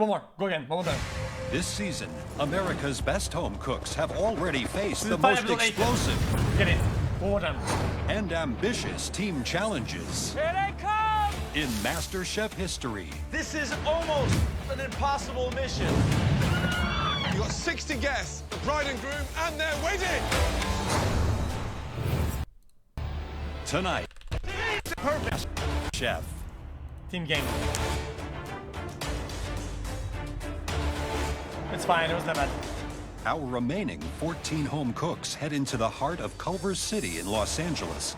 One more. Go again. One more time. This season, America's best home cooks have already faced the Five, most episode 8. explosive Get it. One more time. and ambitious team challenges Here they come! in MasterChef history. This is almost an impossible mission. You got 60 guests, the bride and groom, and their wedding. Tonight, Perfect. Chef. Team game. It's fine. It was not bad. Our remaining 14 home cooks head into the heart of Culver City in Los Angeles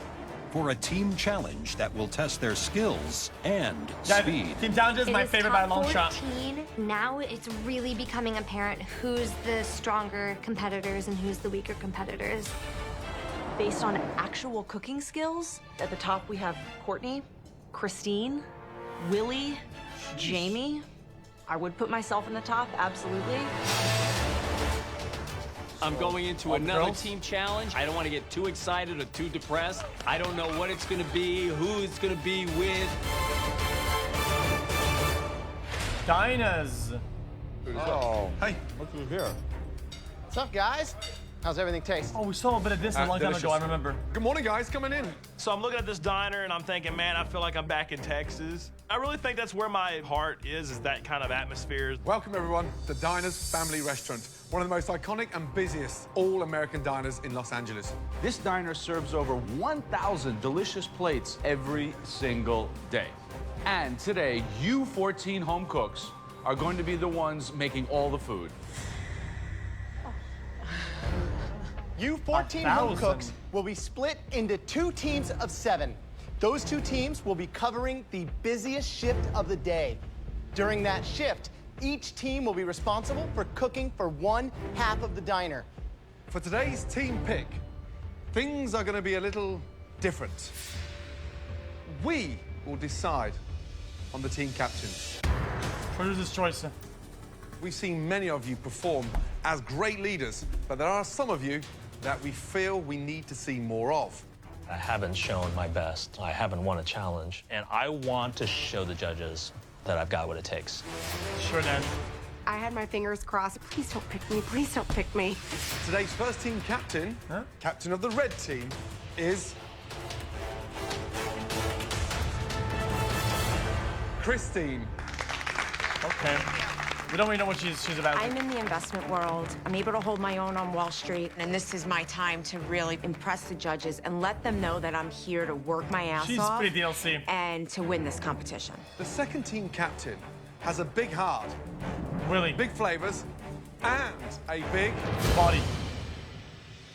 for a team challenge that will test their skills and speed. Team challenge is my It is favorite by a top long shot. 14. Now it's really becoming apparent who's the stronger competitors and who's the weaker competitors. Based on actual cooking skills, at the top we have Courtney, Christine, Willie, Jamie. I would put myself in the top, absolutely. I'm going into All the another girls? team challenge. I don't want to get too excited or too depressed. I don't know what it's going to be, who it's going to be with. Dinah's. Oh, Hey. look who's here. What's up, guys? How's everything taste? Oh, we saw a bit of this a long time ago. I remember. Good morning, guys. Coming in. So I'm looking at this diner and I'm thinking, man, I feel like I'm back in Texas. I really think that's where my heart is that kind of atmosphere. Welcome, everyone, to Diners Family Restaurant, one of the most iconic and busiest all-American diners in Los Angeles. This diner serves over 1,000 delicious plates every single day. And today, you 14 home cooks are going to be the ones making all the food. You 14 home 1,000. cooks will be split into 2 teams of 7. Those 2 teams will be covering the busiest shift of the day. During that shift, each team will be responsible for cooking for one half of the diner. For today's team pick, things are going to be a little different. We will decide on the team captains. Producer's choice. We've seen many of you perform as great leaders, but there are some of you that we feel we need to see more of. I haven't shown my best. I haven't won a challenge. And I want to show the judges that I've got what it takes. Sure, Dan. I had my fingers crossed. Please don't pick me. Please don't pick me. Today's first team captain, captain of the red team, is Christine. Okay. We don't really know what she's about. I'm in the investment world. I'm able to hold my own on Wall Street, and this is my time to really impress the judges and let them know that I'm here to work my ass She's off pretty DLC. and to win this competition. The second team captain has a big heart, Willie. big flavors, and a big body.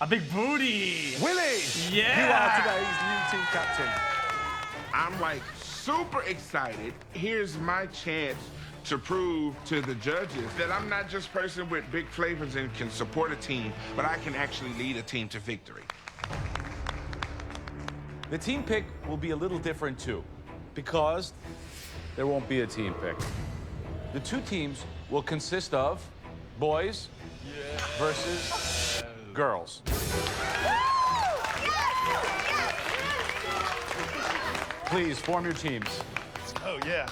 A big booty. Willie. Yeah. You are today's new team captain. I'm like super excited. Here's my chance to prove to the judges that I'm not just a person with big flavors and can support a team, but I can actually lead a team to victory. The team pick will be a little different too, because there won't be a team pick. The 2 teams will consist of boys versus girls. Please form your teams. Oh, yeah.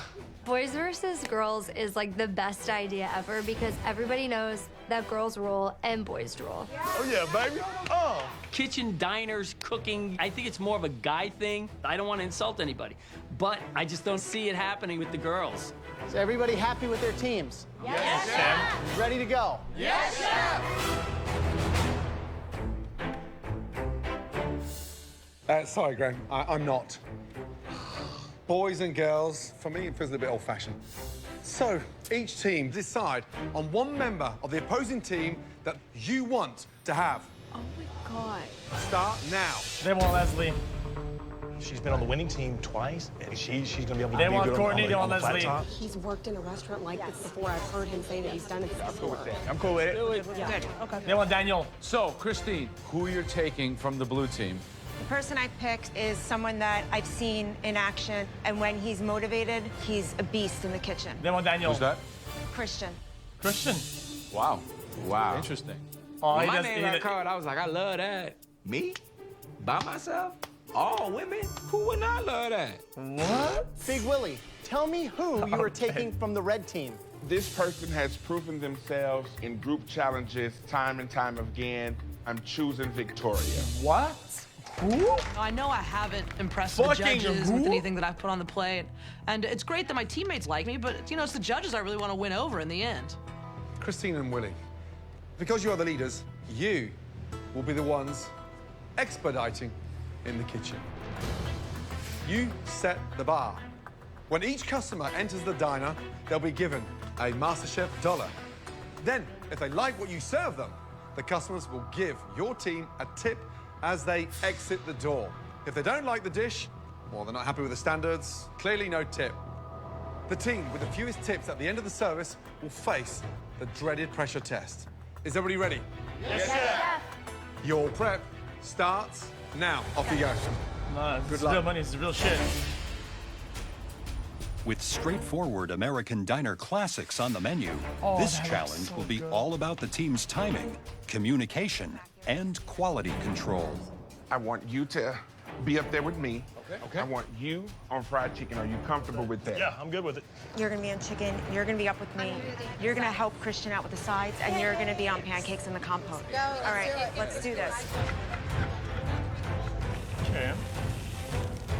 Boys versus girls is like the best idea ever because everybody knows that girls rule and boys rule. Oh, yeah, baby. Oh. Kitchen, diners, cooking, I think it's more of a guy thing. I don't want to insult anybody, but I just don't see it happening with the girls. Is everybody happy with their teams? Yes, Sam. Ready to go? Yes, chef. Sorry, Graham. I'm not. Boys and girls, for me, it feels a bit old-fashioned. So, each team decide on one member of the opposing team that you want to have. Oh my God. Start now. They want Leslie. She's been on the winning team twice, and she's going to be able to They be want good Courtney, on they the want flat Leslie. top. He's worked in a restaurant like this before. I've heard him say that he's done it before. I'm cool with it. Okay. They want Daniel. So, Christine, who you're taking from the blue team? The person I picked is someone that I've seen in action, and when he's motivated, he's a beast in the kitchen. They want Daniel. Who's that? Christian. Christian. Wow. Wow. Interesting. Oh, he My does. name got called, I was like, I love that. Me? By myself? All women? Who would not love that? What? Big Willie, tell me who you are taking from the red team. This person has proven themselves in group challenges time and time again. I'm choosing Victoria. What? Who? I know I haven't impressed Fucking the judges who? with anything that I've put on the plate. And it's great that my teammates like me, but, you know, it's the judges I really want to win over in the end. Christine and Willie, because you are the leaders, you will be the ones expediting in the kitchen. You set the bar. When each customer enters the diner, they'll be given a MasterChef dollar. Then, if they like what you serve them, the customers will give your team a tip as they exit the door. If they don't like the dish, or they're not happy with the standards, clearly no tip. The team with the fewest tips at the end of the service will face the dreaded pressure test. Is everybody ready? Yes, sir. Your prep starts now. Off you go. Nah, Good it's luck. real money. It's real shit. With straightforward American diner classics on the menu, Oh, this that looks challenge so will be good. all about the team's timing, communication, and quality control. I want you to be up there with me. Okay. I want you on fried chicken. Are you comfortable with that? Yeah, I'm good with it. You're gonna be on chicken, you're gonna be up with me, you're gonna help Christian out with the sides, and you're gonna be on pancakes and the compote. All right, let's do this. Okay.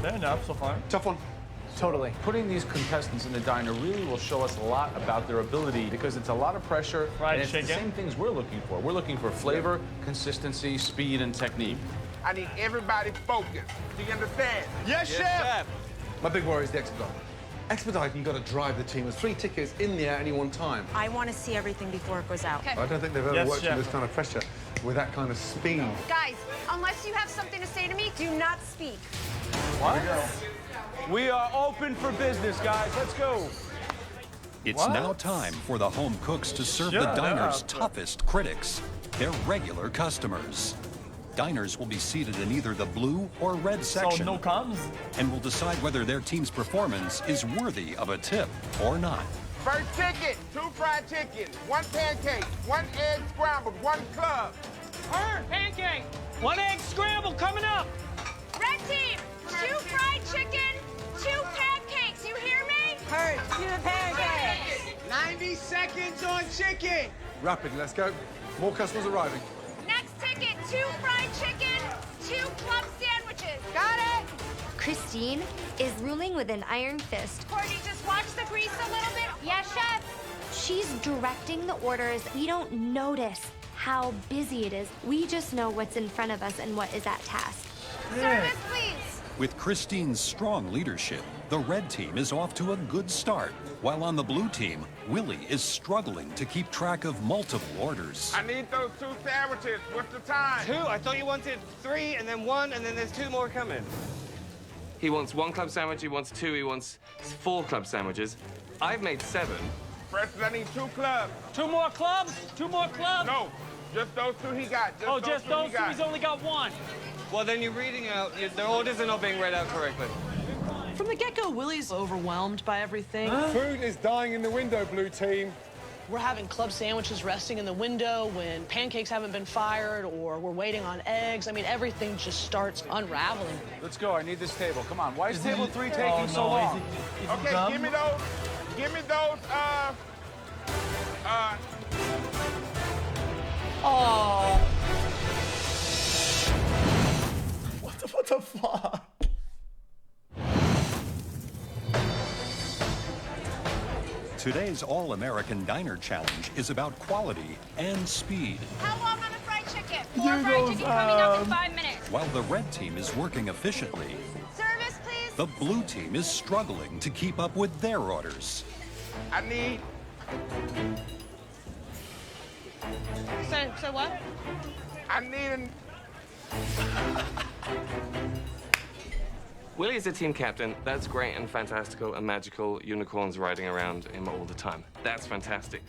Fair enough so far. Tough one. Totally. Putting these contestants in the diner really will show us a lot about their ability because it's a lot of pressure. Fried and it's the chicken. same things we're looking for. We're looking for flavor, consistency, speed, and technique. I need everybody focused. Do you understand? Yes, chef. My big worry is the expedite. Expediting, you've got to drive the team. There's 3 tickets in the air at any one time. I want to see everything before it goes out. I don't think they've ever Yes, worked chef. under this kind of pressure with that kind of speed. Guys, unless you have something to say to me, do not speak. We are open for business, guys. Let's go. It's What? now time for the home cooks to serve the Shut diner's up. toughest critics, their regular customers. Diners will be seated in either the blue or red So section no comms? and will decide whether their team's performance is worthy of a tip or not. First ticket, 2 fried chicken, 1 pancake, 1 egg scrambled, 1 club. Pancake! 1 egg scramble coming up! Red team, 2 fried chicken, 2 pancakes. You hear me? Heard. 2 pancakes. 90 seconds on chicken. Rapid, let's go. More customers arriving. Next ticket, 2 fried chicken, 2 club sandwiches. Got it? Christine is ruling with an iron fist. Courtney, just watch the grease a little bit. Yes, chef. She's directing the orders. We don't notice how busy it is. We just know what's in front of us and what is at task. Service, please. With Christine's strong leadership, the red team is off to a good start, while on the blue team, Willie is struggling to keep track of multiple orders. I need those 2 sandwiches. What's the time? 2? I thought you wanted 3 and then 1 and then there's 2 more coming. He wants 1 club sandwich, he wants 2, he wants 4 club sandwiches. I've made 7. First, I need 2 clubs. 2 more clubs? 2 more clubs? No, just those 2 he got. Oh, just two those he 2? got. He's only got 1. Well, then you're reading out, the orders are not being read out correctly. From the get-go, Willie's overwhelmed by everything. Food is dying in the window, blue team. We're having club sandwiches resting in the window when pancakes haven't been fired, or we're waiting on eggs. I mean, everything just starts unraveling. Let's go. I need this table. Come on. Why is table 3 taking Oh, so no. long? Is it Okay, gum? give me those. Give me those. Oh. What the fuck? Today's All-American Diner Challenge is about quality and speed. How long on the fried chicken? 4 Here fried goes, chicken coming up in 5 minutes. While the red team is working efficiently, Service, please. the blue team is struggling to keep up with their orders. I need. So what? I need an. Willie is a team captain. That's great and fantastical and magical. Unicorns riding around him all the time. That's fantastic.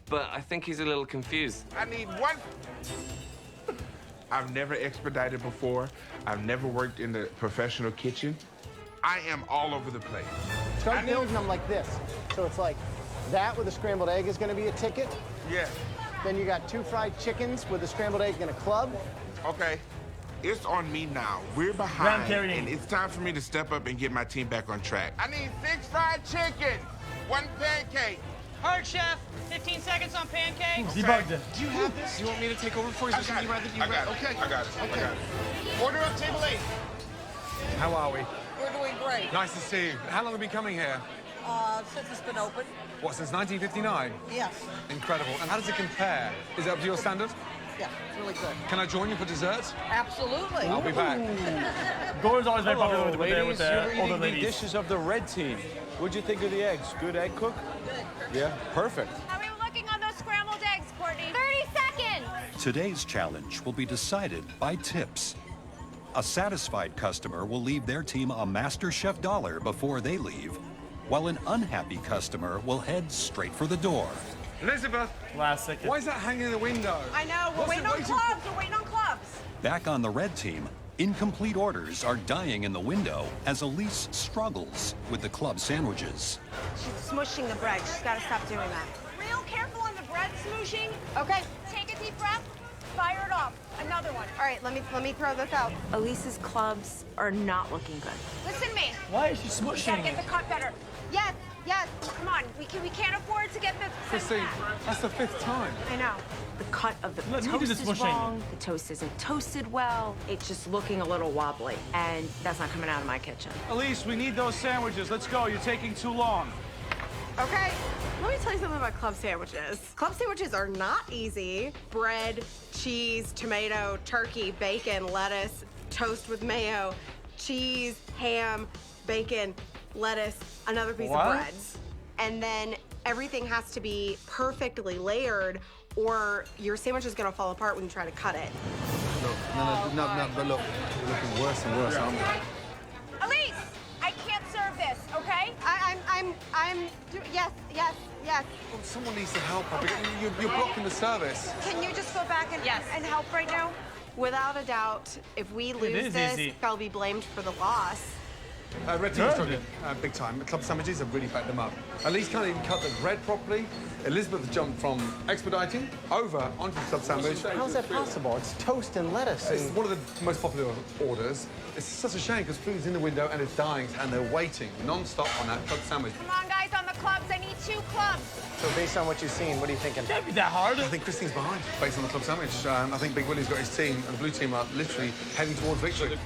But I think he's a little confused. I need 1. I've never expedited before. I've never worked in the professional kitchen. I am all over the place. Start building them like this. So it's like that with a scrambled egg is going to be a ticket. Yeah. Then you got 2 fried chickens with a scrambled egg and a club. Okay. It's on me now. We're Grand behind, carrying. and it's time for me to step up and get my team back on track. I need 6 fried chicken, 1 pancake, Hard, chef. 15 seconds on pancakes. Debugged it. Do you have this? Do you want me to take over for you? Is there something you'd rather do? Okay. I got it. Okay. I got it. Order up table 8. How are we? We're doing great. Nice to see you. How long have you been coming here? Since it's been open. What, since 1959? Yes. Incredible. And how does it compare? Is it up to your standard? Yeah, it's really good. Can I join you for dessert? Absolutely. I'll be back. Gordon's always very popular with ladies. the You're older eating the ladies. dishes of the red team. What'd you think of the eggs? Good egg cook? Good. Yeah, perfect. How are we looking on those scrambled eggs, Courtney? 30 seconds! Today's challenge will be decided by tips. A satisfied customer will leave their team a MasterChef dollar before they leave, while an unhappy customer will head straight for the door. Elizabeth! Last second. Why is that hanging in the window? I know, we're waiting on clubs, we're waiting on clubs. Back on the red team, incomplete orders are dying in the window as Elise struggles with the club sandwiches. She's smushing the bread. She's got to stop doing that. Real careful on the bread smooshing. Okay, take a deep breath. Fire it off. Another one. All right, let me throw this out. Elise's clubs are not looking good. Listen to me. Why is she We smushing gotta it? get the cut better. Yes, yes. Come on, we can't afford to get the Christine, that's the 5th time. I know. The cut of the Look, you toast did is this smushing. wrong. The toast isn't toasted well. It's just looking a little wobbly, and that's not coming out of my kitchen. Elise, we need those sandwiches. Let's go. You're taking too long. Okay, let me tell you something about club sandwiches. Club sandwiches are not easy. Bread, cheese, tomato, turkey, bacon, lettuce, toast with mayo, cheese, ham, bacon, lettuce, another piece What? of bread. And then everything has to be perfectly layered or your sandwich is gonna fall apart when you try to cut it. Look, no, but look, we're looking worse and worse, aren't we? Elise, I can't serve this, okay? Yes. Well, someone needs to help her. You're blocking the service. Can you just go back and help right now? Without a doubt, if we lose is this, easy. I'll be blamed for the loss. Red team's struggling big time. The club sandwiches have really backed them up. At least can't even cut the bread properly. Elizabeth jumped from expediting over onto the club sandwich. How's that possible? It's toast and lettuce. It's one of the most popular orders. It's such a shame because food's in the window and it's dying and they're waiting non-stop on that club sandwich. Come on, guys, on the clubs. I need 2 clubs. So based on what you've seen, what are you thinking? Can't be that hard. I think Christine's behind based on the club sandwich. I think Big Willie's got his team and the blue team are literally heading towards victory.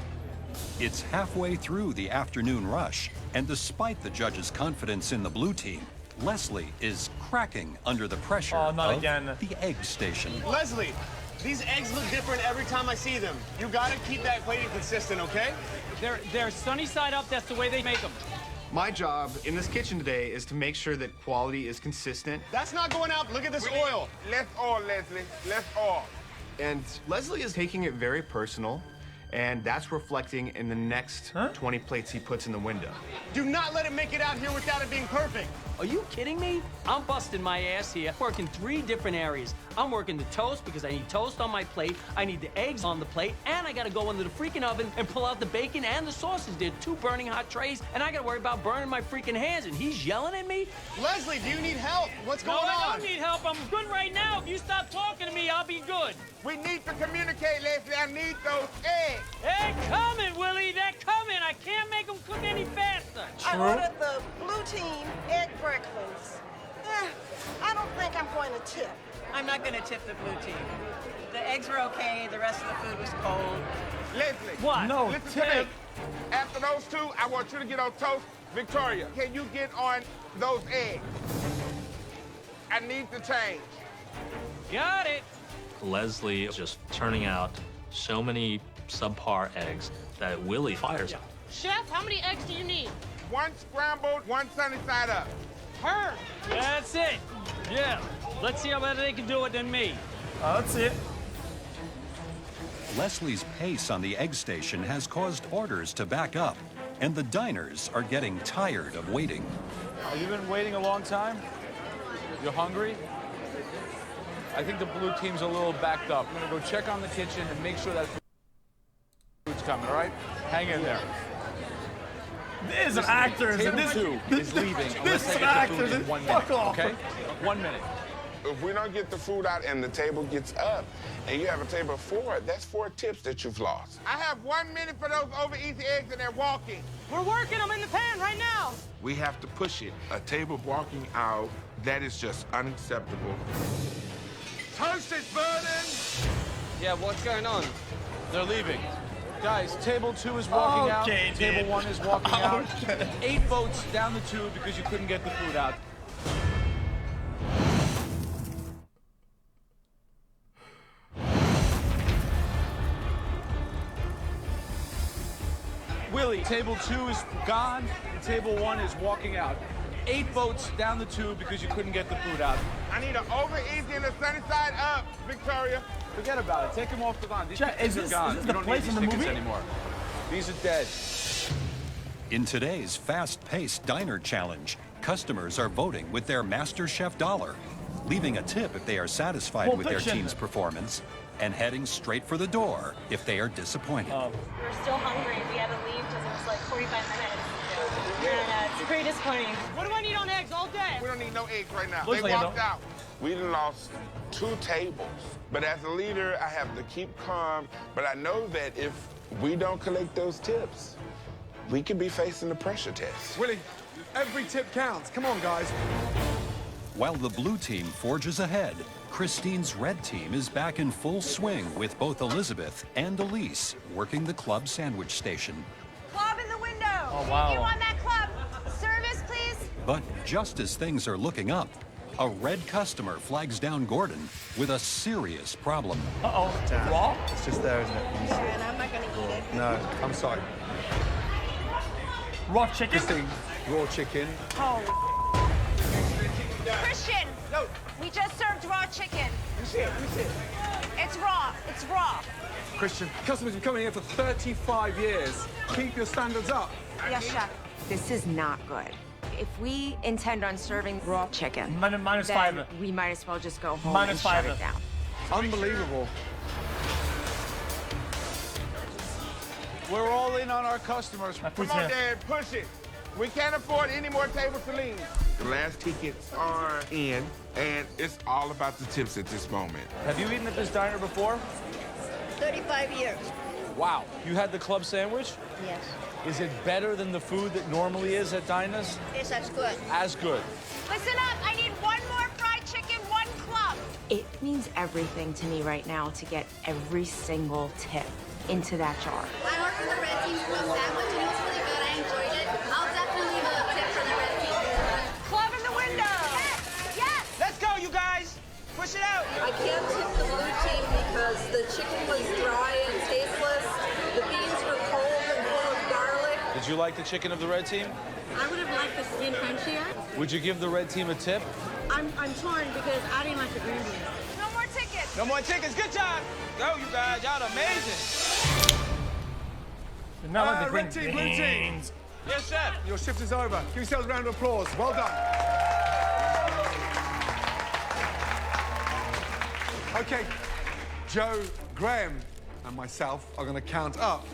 It's halfway through the afternoon rush, and despite the judges' confidence in the blue team, Leslie is cracking under the pressure of the egg station. Leslie, these eggs look different every time I see them. You gotta keep that plating consistent, okay? They're sunny side up. That's the way they make them. My job in this kitchen today is to make sure that quality is consistent. That's not going out. Look at this oil. Less oil, Leslie. Less oil. And Leslie is taking it very personal, and that's reflecting in the next 20 plates he puts in the window. Do not let him make it out here without it being perfect. Are you kidding me? I'm busting my ass here, working 3 different areas. I'm working the toast because I need toast on my plate, I need the eggs on the plate, and I gotta go into the freaking oven and pull out the bacon and the sausage. They're 2 burning hot trays, and I gotta worry about burning my freaking hands, and he's yelling at me? Leslie, do you need help? What's going No, on? I don't need help. I'm good right now. If you stop talking to me, I'll be good. We need to communicate, Leslie. I need those eggs. They're coming, Willie. They're coming. I can't make them cook any faster. I ordered the blue team egg breakfast. I don't think I'm going to tip. I'm not going to tip the blue team. The eggs were okay. The rest of the food was cold. Leslie. What? No, listen to me. After those 2, I want you to get on toast. Victoria, can you get on those eggs? I need to change. Got it. Leslie is just turning out so many subpar eggs that Willie fires him. Chef, how many eggs do you need? 1 scrambled, 1 sunny side up. Her. That's it. Yeah. Let's see how better they can do it than me. Let's see it. Leslie's pace on the egg station has caused orders to back up, and the diners are getting tired of waiting. Have you been waiting a long time? You're hungry? I think the blue team's a little backed up. I'm gonna go check on the kitchen and make sure that food's coming, all right? Hang in there. These are actors. Table This 2 is leaving unless is I get the actors. food in It's 1 minute, fuck off. okay? 1 minute. If we don't get the food out and the table gets up, and you have a table of 4, that's 4 tips that you've lost. I have 1 minute for those overeasy eggs, and they're walking. We're working them in the pan right now. We have to push it. A table walking out That is just unacceptable. Toast is burning! Yeah, what's going on? They're leaving. Guys, table 2 is walking out. Okay, Table dude. 1 is walking out. Okay. 8 votes down the tube because you couldn't get the food out. Willie, table 2 is gone. Table 1 is walking out. 8 votes down the tube because you couldn't get the food out. I need an over easy and a sunny side up, Victoria. Forget about it. Take them off the line. These Chat, tickets is are gone. this You the don't place need these in the tickets movie? anymore. These are dead. In today's fast-paced diner challenge, customers are voting with their MasterChef dollar, leaving a tip if they are satisfied Pulp with their Fiction. team's performance, and heading straight for the door if they are disappointed. We're still hungry. We had to leave because it was like 45 minutes. And it's pretty disappointing. What do I need on eggs all day? We don't need no eggs right now. Looks They like I walked don't. out. We done lost 2 tables. But as a leader, I have to keep calm. But I know that if we don't collect those tips, we could be facing the pressure test. Willie, every tip counts. Come on, guys. While the blue team forges ahead, Christine's red team is back in full swing with both Elizabeth and Elise working the club sandwich station. Club in the window. Oh, wow. You on that club? Service, please. But just as things are looking up, a red customer flags down Gordon with a serious problem. Uh-oh. Raw? It's just there, isn't it? And I'm not gonna eat it. No, I'm sorry. Raw chicken? Christine, raw chicken. Christian, No. we just served raw chicken. You see it, you see it. It's raw. It's raw. Christian, customers have been coming here for 35 years. Keep your standards up. Yes, chef. This is not good. If we intend on serving raw chicken, Minus then 5. we might as well just go home Minus and shut 5. it down. Unbelievable. We're all in on our customers. Come on, Dad, push it. We can't afford any more tables to leave. The last tickets are in, and it's all about the tips at this moment. Have you eaten at this diner before? 35 years. Wow. You had the club sandwich? Yes. Is it better than the food that normally is at diners? Yes, that's good. As good. Listen up. I need one more fried chicken, one club. It means everything to me right now to get every single tip into that jar. I ordered the red team's grilled sandwich, and it was really good. I enjoyed it. I'll definitely leave a tip for the red team. Club in the window. Yes. Yes. Let's go, you guys. Push it out. I can't tip the blue team because the chicken was dry and tasteless. The beans were cold and full of garlic. Did you like the chicken of the red team? I would have liked the skin crunchier. Would you give the red team a tip? I'm torn because I didn't like the green beans. No more tickets. No more tickets. Good job. Go, you guys. Y'all amazing. Not like the green red team, blue team. beans. Yes, chef. Your shift is over. Give yourselves a round of applause. Well done. Okay, Joe, Graham, and myself are going to count up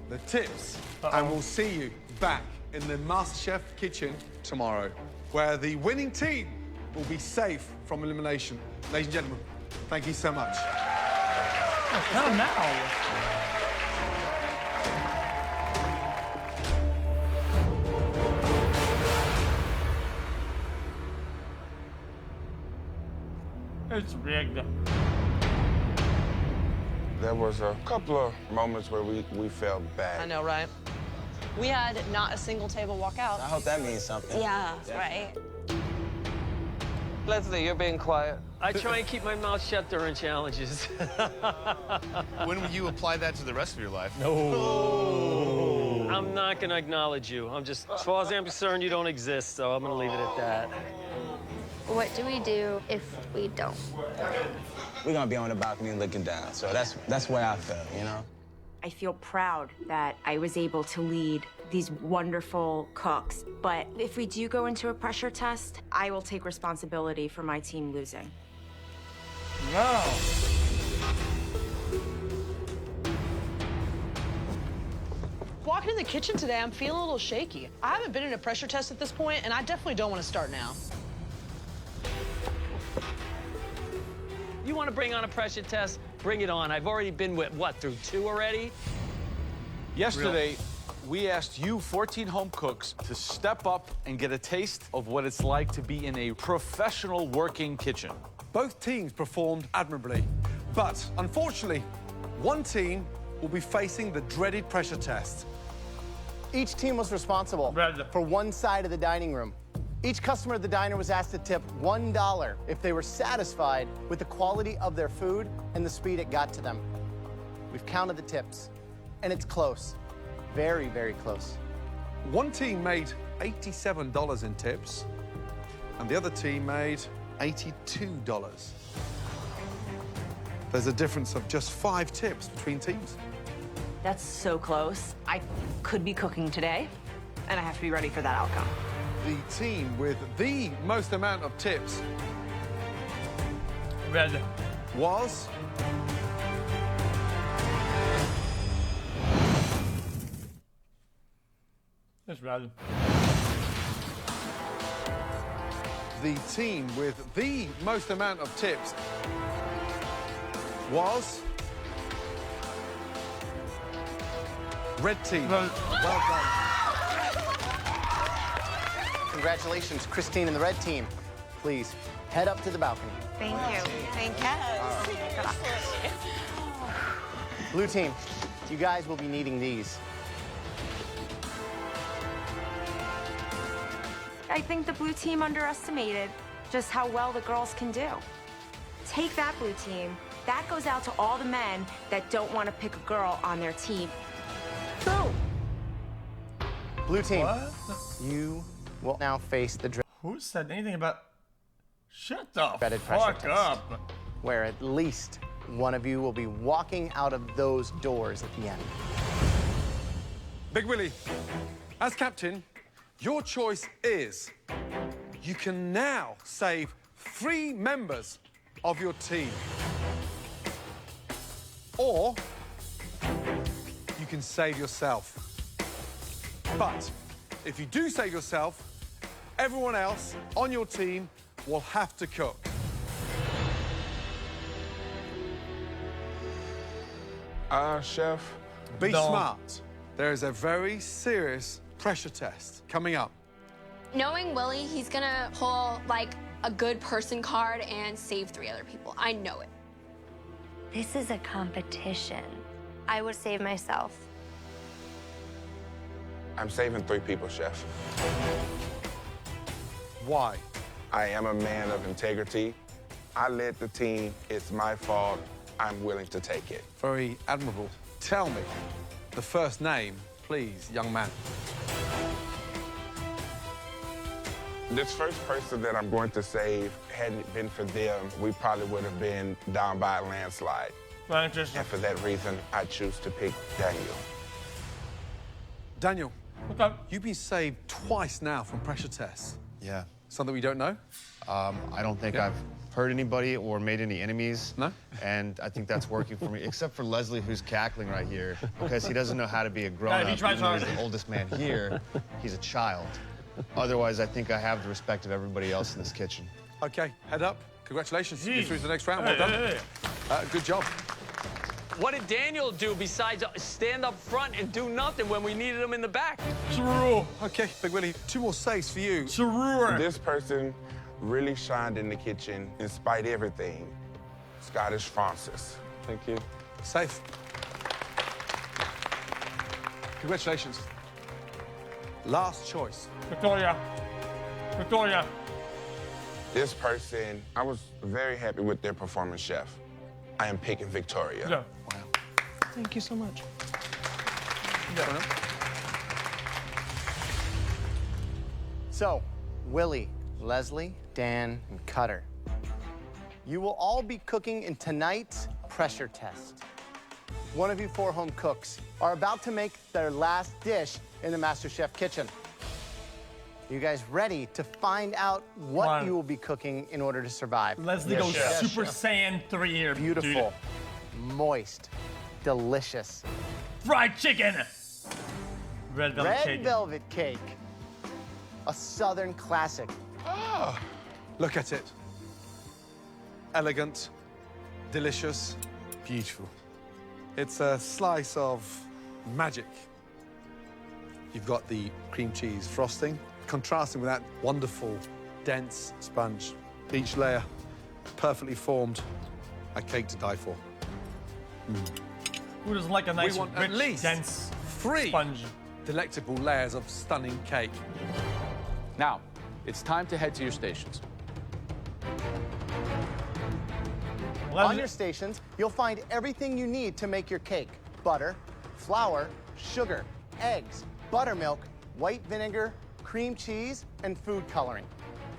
the tips, and we'll see you back in the MasterChef kitchen tomorrow, where the winning team will be safe from elimination. Ladies and gentlemen, thank you so much. Not now. It's rigged. There was a couple of moments where we felt bad. I know, right? We had not a single table walk out. I hope that means something. Yeah, right. Leslie, you're being quiet. I try and keep my mouth shut during challenges. When will you apply that to the rest of your life? No. I'm not going to acknowledge you. As far as I'm concerned, you don't exist, so I'm going to leave it at that. What do we do if we don't? We're gonna be on the balcony looking down, so that's where I felt, you know? I feel proud that I was able to lead these wonderful cooks. But if we do go into a pressure test, I will take responsibility for my team losing. No. Walking in the kitchen today, I'm feeling a little shaky. I haven't been in a pressure test at this point, and I definitely don't want to start now. You want to bring on a pressure test? Bring it on. I've already been with, what, through 2 already? Yesterday, we asked you 14 home cooks to step up and get a taste of what it's like to be in a professional working kitchen. Both teams performed admirably, but unfortunately, one team will be facing the dreaded pressure test. Each team was responsible for one side of the dining room. Each customer at the diner was asked to tip $1 if they were satisfied with the quality of their food and the speed it got to them. We've counted the tips, and it's close. Very, very close. One team made $87 in tips, and the other team made $82. There's a difference of just 5 tips between teams. That's so close. I could be cooking today, and I have to be ready for that outcome. The team with the most amount of tips was That's red. the team with the most amount of tips was red team. Well done. Congratulations, Christine and the red team. Please, head up to the balcony. Thank you. Thank you. Blue team, you guys will be needing these. I think the blue team underestimated just how well the girls can do. Take that, blue team. That goes out to all the men that don't want to pick a girl on their team. Boom! Blue team, What? you will now face the Who said anything about... Shut the dreaded pressure fuck test, up. where at least one of you will be walking out of those doors at the end. Big Willie, as captain, your choice is you can now save 3 members of your team. Or you can save yourself. But if you do save yourself, everyone else on your team will have to cook. Chef. Be smart. There is a very serious pressure test coming up. Knowing Willie, he's gonna pull like a good person card and save 3 other people. I know it. This is a competition. I would save myself. I'm saving 3 people, Chef. Why? I am a man of integrity. I led the team. It's my fault. I'm willing to take it. Very admirable. Tell me the first name, please, young man. This first person that I'm going to save, hadn't it been for them, we probably would have been down by a landslide. And for that reason, I choose to pick Daniel. Daniel, you've been saved twice now from pressure tests. Yeah. Something we don't know? I don't think I've hurt anybody or made any enemies. No? And I think that's working for me, except for Leslie, who's cackling right here, because he doesn't know how to be a grown-up. he tries Even though he's hard. the oldest man here, he's a child. Otherwise, I think I have the respect of everybody else in this kitchen. Okay, head up. Congratulations. You're Jeez. through to the next round. Well done. Good job. What did Daniel do besides stand up front and do nothing when we needed him in the back? Okay, Big Willie, 2 more saves for you. This person really shined in the kitchen in spite of everything. Scottish Francis. Thank you. Safe. Congratulations. Last choice. Victoria. Victoria. This person, I was very happy with their performance, Chef. I am picking Victoria. Yeah. Wow. Thank you so much. So, Willie, Leslie, Dan, and Cutter, you will all be cooking in tonight's pressure test. One of you 4 home cooks are about to make their last dish in the MasterChef kitchen. You guys ready to find out what you will be cooking in order to survive? Leslie goes Super Saiyan 3 here. Beautiful, moist, delicious. Fried chicken. Red velvet Red cake. velvet cake. A Southern classic. Ah, look at it. Elegant, delicious, beautiful. It's a slice of magic. You've got the cream cheese frosting, contrasting with that wonderful, dense sponge. Each layer perfectly formed, a cake to die for. Who doesn't like a nice, we want rich, at least dense 3 sponge? Delectable layers of stunning cake. Now, it's time to head to your stations. On your stations, you'll find everything you need to make your cake. Butter, flour, sugar, eggs, buttermilk, white vinegar, cream cheese, and food coloring.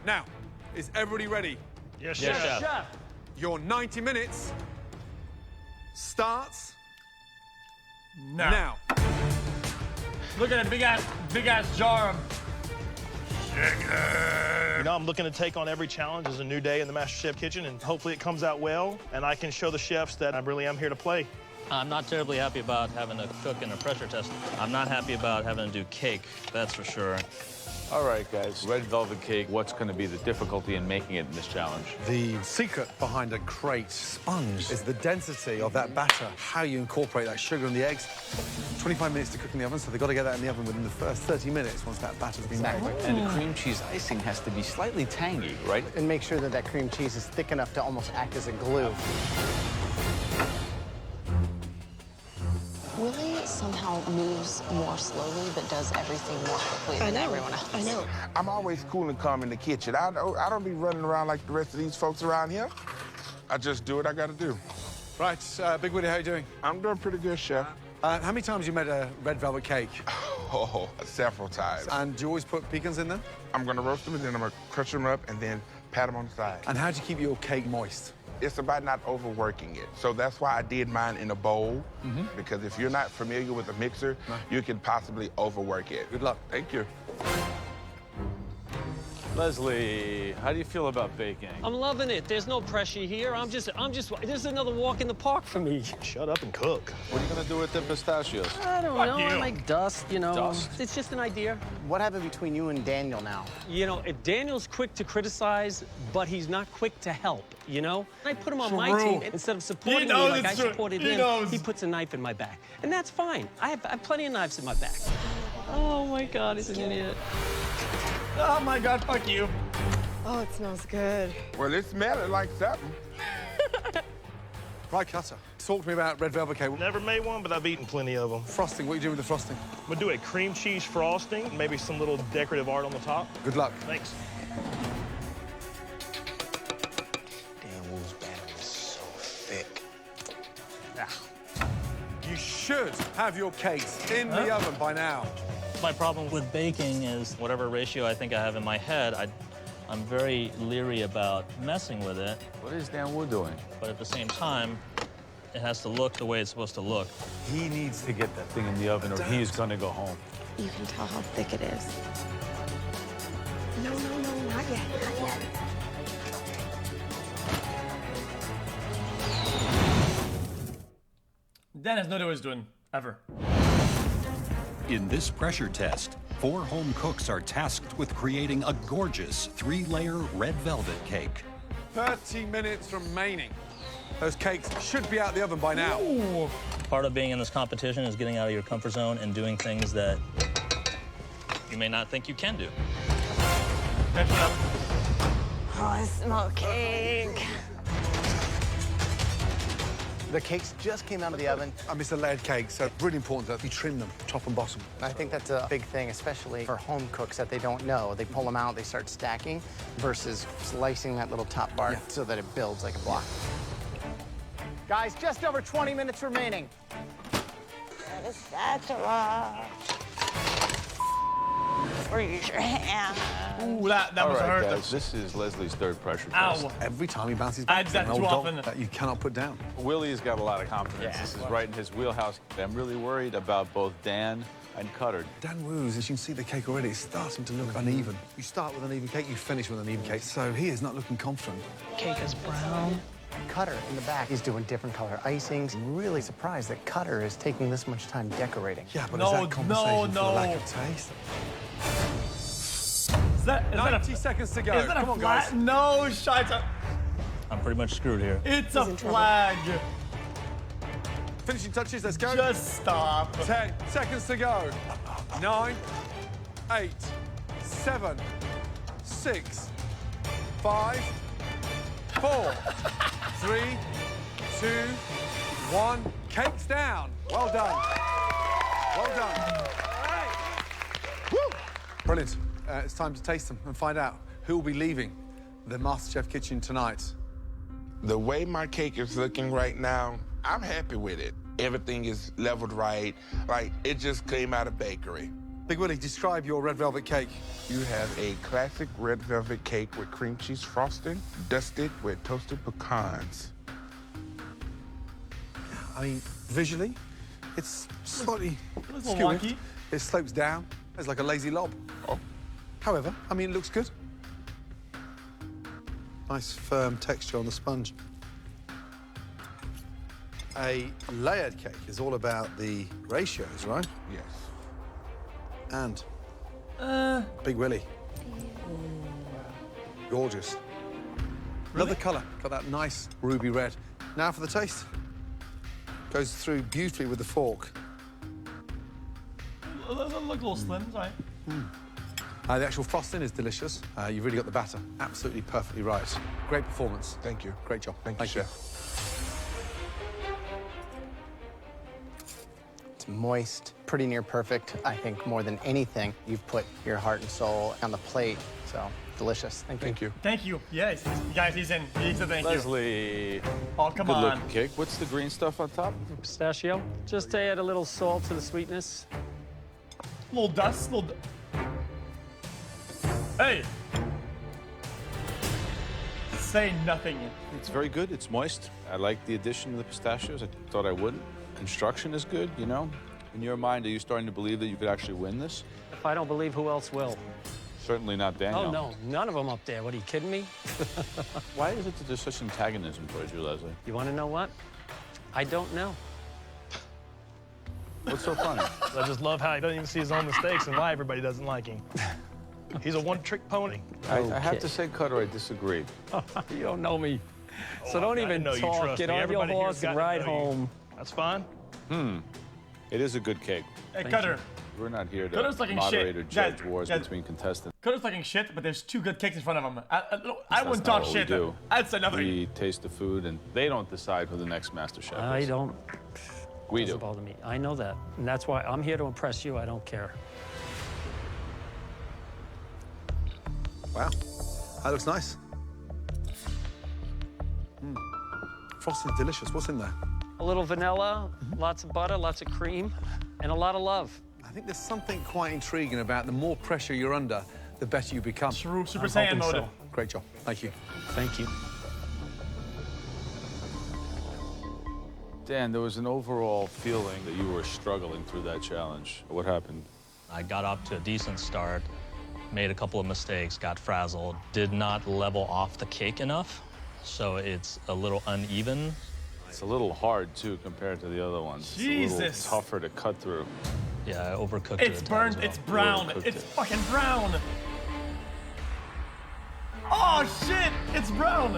Now, is everybody ready? Yes, Yes, chef. chef. Your 90 minutes starts now. Look at that big ass jar of sugar. You know, I'm looking to take on every challenge as a new day in the MasterChef kitchen, and hopefully it comes out well, and I can show the chefs that I really am here to play. I'm not terribly happy about having to cook in a pressure test. I'm not happy about having to do cake, that's for sure. All right, guys. Red velvet cake. What's going to be the difficulty in making it in this challenge? The secret behind a great sponge is the density of that batter, how you incorporate that sugar and the eggs. 25 minutes to cook in the oven, so they've got to get that in the oven within the first 30 minutes once that batter's been made. And the cream cheese icing has to be slightly tangy, right? And make sure that that cream cheese is thick enough to almost act as a glue. Willie somehow moves more slowly, but does everything more quickly than everyone else. I know. I'm always cool and calm in the kitchen. I don't be running around like the rest of these folks around here. I just do what I got to do. Right, Big Willie, how you doing? I'm doing pretty good, Chef. How many times you made a red velvet cake? Oh, several times. And do you always put pecans in them? I'm going to roast them, and then I'm going to crush them up, and then pat them on the side. And how do you keep your cake moist? It's about not overworking it. So that's why I did mine in a bowl, because if you're not familiar with a mixer, you can possibly overwork it. Good luck. Thank you. Leslie, how do you feel about baking? I'm loving it. There's no pressure here. this is another walk in the park for me. Shut up and cook. What are you going to do with the pistachios? I don't know. I like dust, you know. Dust? It's just an idea. What happened between you and Daniel now? You know, Daniel's quick to criticize, but he's not quick to help, you know? I put him on my team. Instead of supporting me like I supported him, he puts a knife in my back. And that's fine. I have plenty of knives in my back. Oh, my God, he's an idiot. Oh my God, fuck you. Oh, it smells good. Well, it smells like something. Right, Cutter. Talk to me about red velvet cake. Never made one, but I've eaten plenty of them. Frosting, what are you doing with the frosting? I'm gonna do a cream cheese frosting, maybe some little decorative art on the top. Good luck. Thanks. Dan Wu's batter is so thick. You should have your cakes in the oven by now. My problem with baking is whatever ratio I think I have in my head, I'm very leery about messing with it. What is Dan Wu doing? But at the same time, it has to look the way it's supposed to look. He needs to get that thing in the oven or he's going to go home. You can tell how thick it is. No, not yet, not yet. Dan has no idea what he's doing, ever. In this pressure test, 4 home cooks are tasked with creating a gorgeous 3-layer red velvet cake. 30 minutes remaining. Those cakes should be out the oven by now. Ooh. Part of being in this competition is getting out of your comfort zone and doing things that you may not think you can do. Oh, I smell cake. The cakes just came out of the oven. It's a layered cake, so it's really important that you trim them top and bottom. I think that's a big thing, especially for home cooks that they don't know. They pull them out, they start stacking, versus slicing that little top part so that it builds like a block. Guys, just over 20 minutes remaining. Get a spatula. Raise your hand. Ooh, that All was right, hurt. guys, this is Leslie's 3rd pressure Ow. test. Every time he bounces I back, did that an old too dog often. that you cannot put down. Willie's got a lot of confidence. This is right in his wheelhouse. I'm really worried about both Dan and Cutter. Dan Wu's, as you can see the cake already, is starting to look uneven. You start with an uneven cake, you finish with an even cake. So he is not looking confident. Cake is brown. Cutter in the back, he's doing different color icings. I'm really surprised that Cutter is taking this much time decorating. Yeah, but is that compensation for lack of taste? Is that 90 seconds to go. Is that Come a on, flag? guys. No, shite. I'm pretty much screwed here. It's a flag. Finishing touches, let's go. Just stop. 10 seconds to go. 9, 8, 7, 6, 5, 4, 3, 2, 1. Cake's down. Well done. Well done. Woo! Brilliant. It's time to taste them and find out who will be leaving the MasterChef kitchen tonight. The way my cake is looking right now, I'm happy with it. Everything is leveled right, like it just came out of bakery. Big Willie, describe your red velvet cake. You have a classic red velvet cake with cream cheese frosting, dusted with toasted pecans. I mean, visually, it's slightly little skewed. wonky. It slopes down. It's like a lazy lob. Oh. However, I mean, it looks good. Nice firm texture on the sponge. A layered cake is all about the ratios, right? Yes. And Big Willie. Gorgeous. Love the colour. Got that nice ruby red. Now for the taste. Goes through beautifully with the fork. Look a little slim, right? The actual frosting is delicious. You've really got the batter absolutely perfectly right. Great performance. Thank you. Great job. Thank you, Chef. It's moist, pretty near perfect. I think more than anything, you've put your heart and soul on the plate. So delicious. Thank you. Thank you. Yes, guys, he's in. He's a thank you. Leslie. Oh, come Good on. looking cake. What's the green stuff on top? Pistachio. Just to add a little salt to the sweetness. Little dust, Hey! Say nothing. It's very good. It's moist. I like the addition of the pistachios. I thought I wouldn't. Construction is good, you know? In your mind, are you starting to believe that you could actually win this? If I don't believe, who else will? Certainly not Daniel. Oh, no. None of them up there. What, are you kidding me? Why is it that there's such antagonism towards you, Leslie? You want to know what? I don't know. What's so funny? I just love how he doesn't even see his own mistakes and why everybody doesn't like him. He's a one-trick pony. I have to say, Cutter, I disagree. You don't know me. So don't even know you talk. trust Get me. on Everybody your here's horse and got to ride know you. home. That's fine. It is a good cake. Hey, Cutter. We're not here to Cutter's looking moderate shit. or judge Guys, wars guys. between contestants. Cutter's looking shit, but there's 2 good cakes in front of him. I That's wouldn't not talk what shit. We do. I'd say nothing. We taste the food, and they don't decide who the next MasterChef I is. don't. We Doesn't do. bother me. I know that. And that's why I'm here to impress you. I don't care. Wow. That looks nice. Frosting's delicious. What's in there? A little vanilla, lots of butter, lots of cream, and a lot of love. I think there's something quite intriguing about the more pressure you're under, the better you become. True, Super I'm Saiyan hoping mode. so. Great job. Thank you. Thank you. Dan, there was an overall feeling that you were struggling through that challenge. What happened? I got off to a decent start, made a couple of mistakes, got frazzled, did not level off the cake enough, so it's a little uneven. It's a little hard, too, compared to the other ones. It's a Jesus. little tougher to cut through. Yeah, I overcooked It's it. burned. It's brown. It's fucking brown. Oh, shit. It's brown.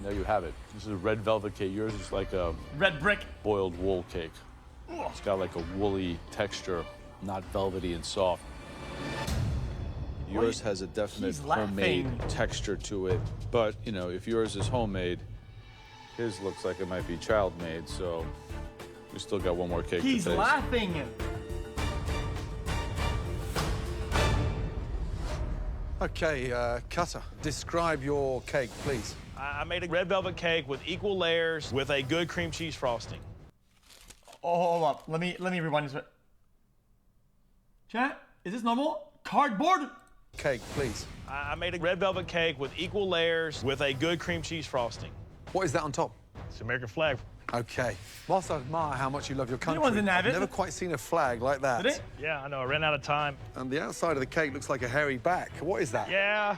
There you have it. This is a red velvet cake. Yours is like a Red brick. boiled wool cake. It's got like a woolly texture, not velvety and soft. Yours has a definite He's homemade laughing. texture to it. But, you know, if yours is homemade, his looks like it might be child-made, so we still got one more cake He's to taste. laughing. Okay, Cutter, describe your cake, please. I made a red velvet cake with equal layers with a good cream cheese frosting. Oh, hold up. Let me rewind this. Chat, is this normal? Cardboard? Cake, please. I made a red velvet cake with equal layers with a good cream cheese frosting. What is that on top? It's the American flag. Okay. Whilst I admire how much you love your country, Anyone's in I've Avid? never quite seen a flag like that. Did it? Yeah, I know. I ran out of time. And the outside of the cake looks like a hairy back. What is that? Yeah,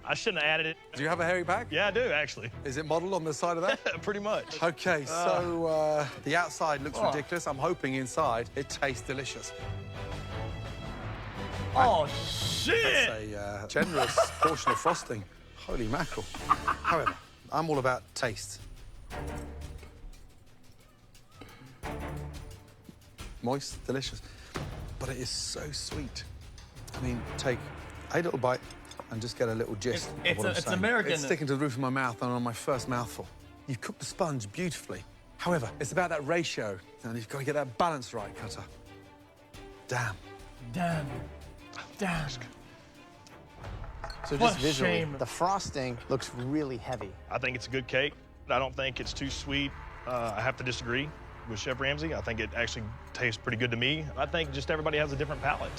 I shouldn't have added it. Do you have a hairy back? Yeah, I do, actually. Is it modelled on the side of that? Pretty much. Okay, so the outside looks ridiculous. I'm hoping inside it tastes delicious. Oh, shit! That's a generous portion of frosting. Holy mackerel. However, I'm all about taste. Moist, delicious, but it is so sweet. I mean, take a little bite and just get a little gist of what I'm saying. American. It's sticking to the roof of my mouth and on my first mouthful. You've cooked the sponge beautifully. However, it's about that ratio, and you've got to get that balance right, Cutter. Damn. Damn. Damn. So What just a visually, shame. the frosting looks really heavy. I think it's a good cake. I don't think it's too sweet. I have to disagree with Chef Ramsay. I think it actually tastes pretty good to me. I think just everybody has a different palate.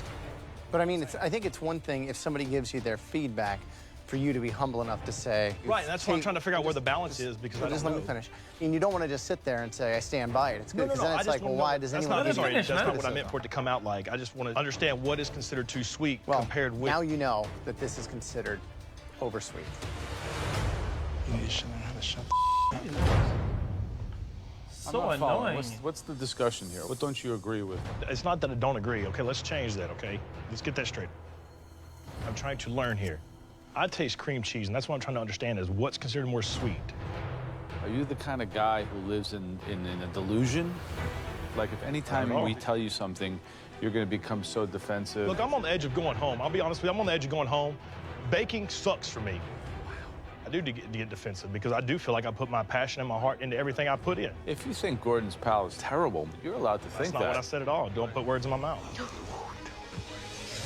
But I mean, I think it's one thing if somebody gives you their feedback for you to be humble enough to say... Right, and that's why I'm trying to figure out where the balance is, because I don't Just know. let me finish. And you don't want to just sit there and say, I stand by it. It's good, because then it's like, well, why does anyone... That's not what I meant for it to come out like. I just want to understand what is considered too sweet compared with... Now you know that this is considered oversweet. You shouldn't have shut So annoying. What's the discussion here? What don't you agree with? It's not that I don't agree. Okay, let's change that, okay? Let's get that straight. I'm trying to learn here. I taste cream cheese, and that's what I'm trying to understand is what's considered more sweet. Are you the kind of guy who lives in a delusion? Like if any time we tell you something, you're going to become so defensive? Look, I'm on the edge of going home. I'll be honest with you, I'm on the edge of going home. Baking sucks for me. Wow. I do get defensive because I do feel like I put my passion and my heart into everything I put in. If you think Gordon's pal is terrible, you're allowed to think that. That's not what I said at all. Don't put words in my mouth.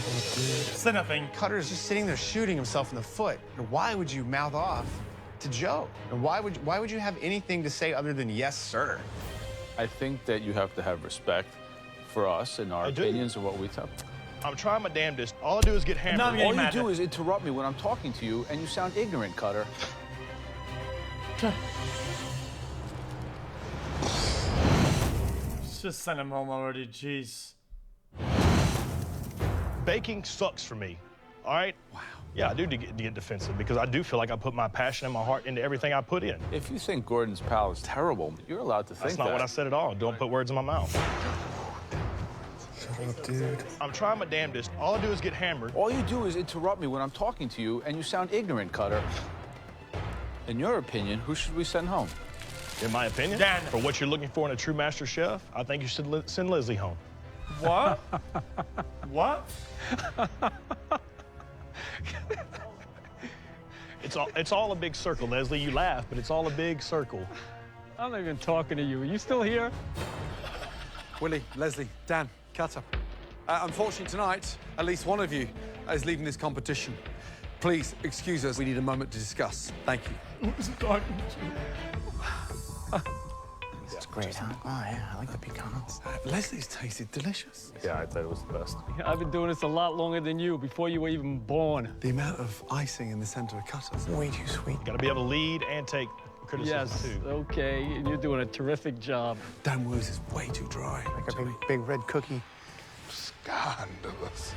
Say nothing. Cutter's just sitting there shooting himself in the foot. Why would you mouth off to Joe? And why would you have anything to say other than yes, sir? I think that you have to have respect for us and our opinions of what we tell. I'm trying my damnedest. All I do is get hammered. All you do is interrupt me when I'm talking to you, and you sound ignorant, Cutter. Just send him home already, jeez. Baking sucks for me, all right? Wow. Yeah, I do get defensive because I do feel like I put my passion and my heart into everything I put in. If you think Gordon's pal is terrible, you're allowed to think that. That's not what I said at all. Don't put words in my mouth. Shut up, dude. I'm trying my damnedest. All I do is get hammered. All you do is interrupt me when I'm talking to you, and you sound ignorant, Cutter. In your opinion, who should we send home? In my opinion, Dan. For what you're looking for in a true master chef, I think you should send Leslie home. What? What? It's all a big circle, Leslie. You laugh, but it's all a big circle. I'm not even talking to you. Are you still here? Willie, Leslie, Dan, Cutter. Unfortunately tonight, at least one of you is leaving this competition. Please excuse us. We need a moment to discuss. Thank you. It's great, huh? Oh, yeah, I like the pecans. Leslie's tasted delicious. Yeah, I thought it was the best. I've been doing this a lot longer than you, before you were even born. The amount of icing in the center of Cutter is way too sweet. You gotta be able to lead and take criticism, Yes, too. okay, and you're doing a terrific job. Dan Woos is way too dry. Like a big red cookie. Scandalous.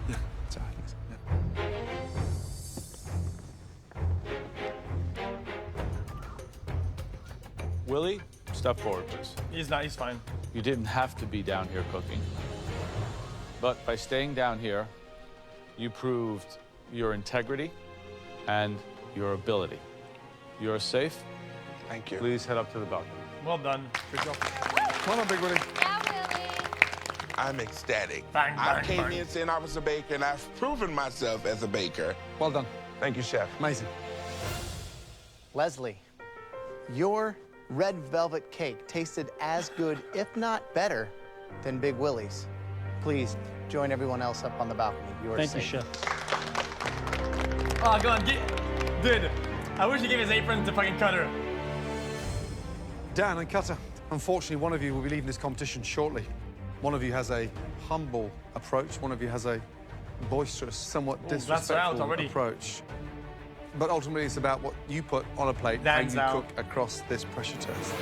Yeah, sorry. Yeah. Willie, step forward, please. He's fine. You didn't have to be down here cooking. But by staying down here, you proved your integrity and your ability. You're safe. Thank you. Please head up to the balcony. Well done. Good job. Come on, Big Willie. I'm ecstatic. Bang, I bang, came bang. in saying I was a baker, and I've proven myself as a baker. Well done. Thank you, Chef. Amazing. Leslie, your red velvet cake tasted as good, if not better, than Big Willie's. Please join everyone else up on the balcony. You are Thank safe. you, Chef. Oh, go on, dude. I wish he gave his apron to fucking Cutter. Dan and Cutter, unfortunately, one of you will be leaving this competition shortly. One of you has a humble approach. One of you has a boisterous, somewhat that's disrespectful out already. approach. But ultimately, it's about what you put on a plate, Dan's how you out. cook across this pressure test.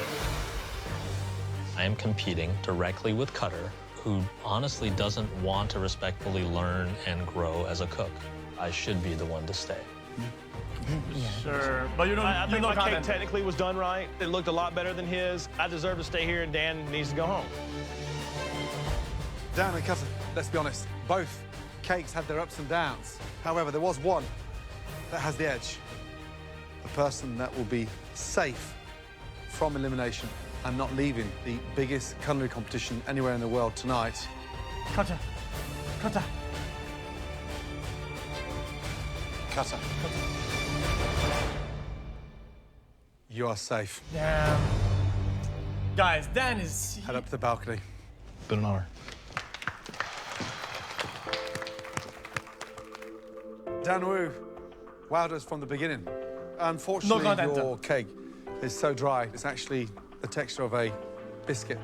I am competing directly with Cutter, who honestly doesn't want to respectfully learn and grow as a cook. I should be the one to stay. Sure, but you don't. I you think don't my cake comment. technically was done right. It looked a lot better than his. I deserve to stay here, and Dan needs to go home. Dan and Cutter, let's be honest, both cakes had their ups and downs. However, there was one that has the edge. The person that will be safe from elimination and not leaving the biggest culinary competition anywhere in the world tonight. Cutter. Cutter. Cutter. You are safe. Damn. Guys, Dan is... Head up to the balcony. Been an honor. Dan Wu wowed us from the beginning. Unfortunately, your cake is so dry, it's actually the texture of a biscuit.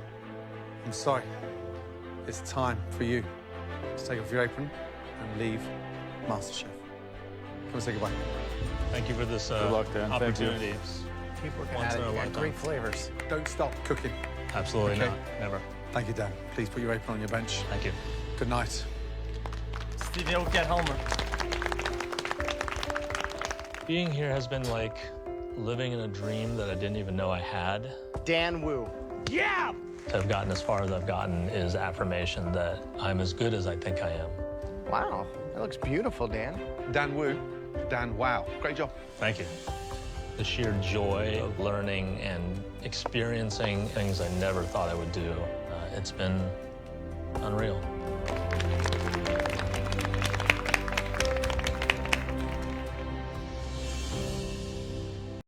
I'm sorry. It's time for you to take off your apron and leave MasterChef. Come and say goodbye. Thank you for this Good luck, Dan. opportunity. Keep working Once at in a it. You got lifetime. great flavors. Don't stop cooking. Absolutely Okay. not. Never. Thank you, Dan. Please put your apron on your bench. Thank you. Good night. Stevie will get Homer. Being here has been like living in a dream that I didn't even know I had. Dan Wu. Yeah! To have gotten as far as I've gotten is affirmation that I'm as good as I think I am. Wow, that looks beautiful, Dan. Dan Wu. Dan, wow. Great job. Thank you. The sheer joy of learning and experiencing things I never thought I would do, it's been unreal.